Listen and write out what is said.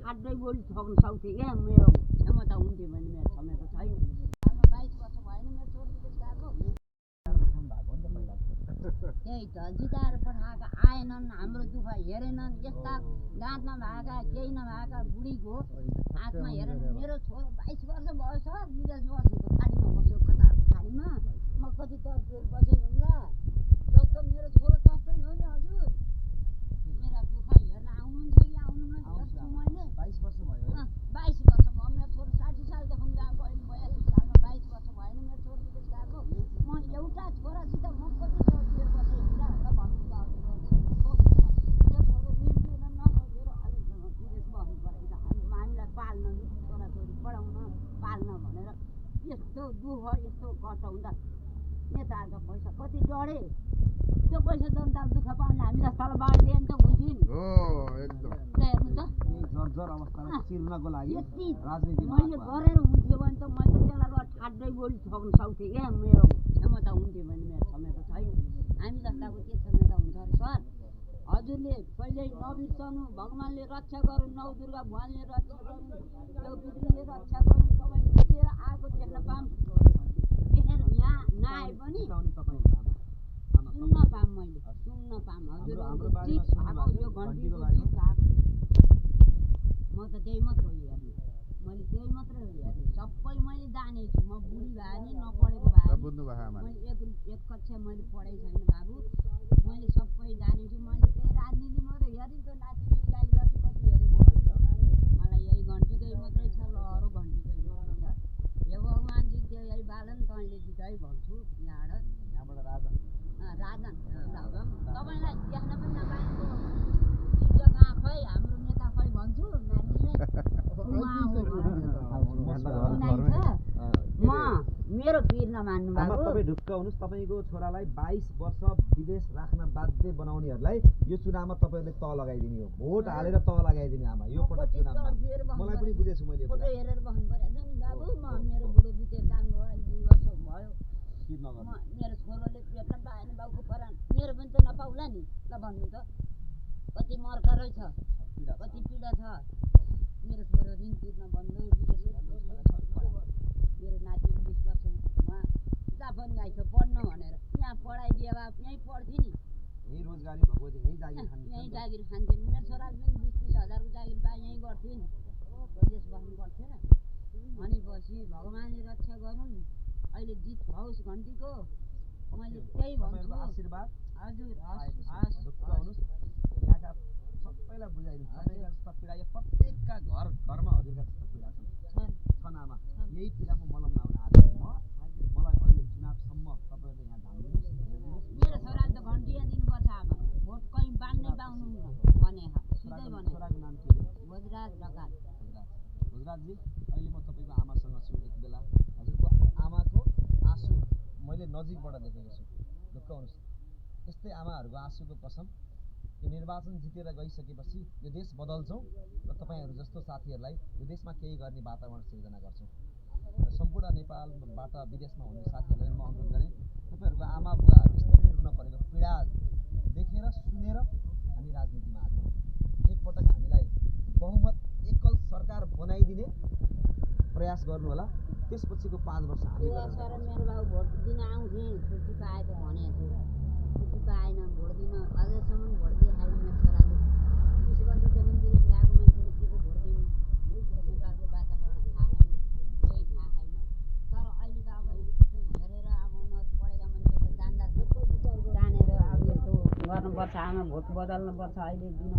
ठाड्दै बोली सक्नु सक्थेँ क्या मेरो क्षमता हुन्थ्यो भने मेरो क्षमता छैन 22 वर्ष भएन मेरो छोरी विदेश गएको त्यही त जिताएर पठाएका आएनन् हाम्रो दुःख हेरेनन् यस्ता दाँत नभएका केही नभएका बुढीको हातमा हेरेन मेरो छोरो 22 वर्ष भयो सर विदेश बसेको खाडीमा बस्यो कतारको खाडीमा म कति तर्फेर बसेँ हुँला जस्तो मेरो छोरो तस्तै हो नि हजुर मेरा दुःख हेर्न आउनुहुन्छ कि आउनुहुन्न हेर्छु मैले 22 वर्ष भयो 22 वर्ष भयो मेरो छोरो 60 सालदेखि गएको अहिले 82 सालमा 22 वर्ष भएन मेरो छोरो विदेश गएको म एउटा छोरासित म कति तर्फेर बसेँ हुँला ल भन्नु त मेरो छोरो ऋण नसकेर अलिकसम्म विदेश बस्नु परेको छ हामीलाई पाल्न छोराछोरी पढाउन पाल्न भनेर यस्तो दुःख यस्तो कष्ट हुँदा नेताहरूको पैसा कति डढे त्यो पैसा जनताले दुःख पाउने हामी जस्तालाई बाँडिदिए नि त हुन्थ्यो नि एकदम हेर्नु त जर्जर अवस्थालाई चिर्नको लागि यति राजनीतिमा मैले गरेर हुन्थ्यो भने त मैले त त्यसलाई ठाड्दै बोली सक्नु सक्थेँ क्या मेरो क्षमता हुन्थ्यो भने मेरो क्षमता छैन हामी जस्ताको के क्षमता हुन्छ अरे सर हजुरले कहिल्यै नबिर्सनु भगवान्ले रक्षा गरून् नौ दुर्गा भगवान्ले रक्षा गरून् देवपुत्रीले रक्षा गरून् तपाईँ जितेर आएको देख्न पाऊँ देखेर यहाँ नआए पनि सुन्न पाऊँ मैले सुन्न पाऊँ हजुर चिज भएको यो घन्टीको चिज भएको म त त्यही मात्र हो हेर्ने मैले त्यही मात्रै हो हेर्ने सबै मैले जानेछु म बुढी भए नि नपढेको भए मैले एक कक्षा मैले पढेको छैन बाबु मैले सबै जानेछु मैले त्यही राजनीति मात्रै हेरेँ त्यो नातिनी गाली गर्छु कति हेरेको मलाई यही घन्टीकै मात्रै छ ल अरू घन्टीकै मात्रै छ यो भगवान् जित्यो यही बालन तैँले जिताइ भन्छु यहाँबाट राजन तपाईँलाई देख्न पनि नपाएको जग्गा खै हाम्रो नेता खै भन्छु म मेरो पीर नमान्नु बाबु तपाईँ ढुक्क हुनुहोस् तपाईँको छोरालाई 22 वर्ष विदेश राख्न बाध्य बनाउनेहरूलाई यो चुनावमा तपाईँहरूले तह लगाइदिने हो भोट हालेर तह लगाइदिने आमा यो पटक चुनावमा मलाई पनि बुझेछु मैले फोटो हेरेर बस्नु परेको छ नि बाबु म मेरो बुढो बितेर जानुभयो 2 वर्ष भयो मेरो छोरोले भेट्न पाएन बाउको परान मेरो पनि त नपाउला नि ल भन्नु त कति मर्क रहेछ कति पीडा छ मेरो छोरो ऋण तिर्न बन्दै मेरो नाति 20 वर्षमा जापान गएको पढ्न भनेर यहाँ पढाइदिए भए यहीँ पढ्थ्यो नि यहीँ रोजगारी भएको थियो यहीँ जागिर खान्थ्यो नि मेरो छोराले पनि 20-30 हजारको जागिर पाए यहीँ गर्थ्यो नि विदेश बस्नु पर्थेन भनेपछि भगवान्ले रक्षा गरून् अहिले जित होस् घन्टीको मैले त्यही भन्छु आशीर्वाद हजुर ढुक्क हुनुहोस् यहाँका सबैलाई बुझाइदिनु तपाईँका जस्ता पीडा यो प्रत्येकका घरमा हजुरका जस्ता पीडा छन् आमा यही पीडामा मलम लाउन आएको मलाई अहिले चुनावसम्म तपाईँहरूले यहाँ ध्यान दिनुहोस् मेरो छोराले त घन्टिया दिनुपर्छ आमा भोट कहीँ बाँड्नै पाउनुहुन्न भने सिधै भने छोराको नाम के हो भोजराज ढकाल भोजराजजी अहिले म तपाईँको आमासँग छु यति बेला हजुरको आमाको आँसु मैले नजिकबाट देखेको छु ढुक्क हुनुहोस् यस्तै आमाहरूको आँसुको कसम यो निर्वाचन जितेर गइसकेपछि यो देश बदल्छौँ र तपाईँहरू जस्तो साथीहरूलाई यो देशमा केही गर्ने वातावरण सिर्जना गर्छौँ र सम्पूर्ण नेपालबाट विदेशमा हुने साथीहरूलाई म अनुरोध गरेँ तपाईँहरूको आमा बुवाहरू यसरी नै रुन परेको पीडा देखेर सुनेर हामी राजनीतिमा आएको एकपटक हामीलाई बहुमत एकल सरकार बनाइदिने प्रयास गर्नुहोला त्यसपछिको 5 वर्ष हामी सर मेरो बाबु भोट दिन आउँथे छुट्टी पाए त भनेको थियो छुट्टी पाएन भोट दिन अझसम्म भोट दिएन मेरो छोराले 20 वर्षदेखि विदेश गएको मान्छेले के को भोट दिनु नेपालको वातावरण थाहा छैन केही थाहा छैन तर अहिले त अब हेरेर अब उनीहरू पढेका मान्छे त जान्दा जानेर अब यस्तो गर्नुपर्छ आमा भोट बदल्नुपर्छ अहिले दिन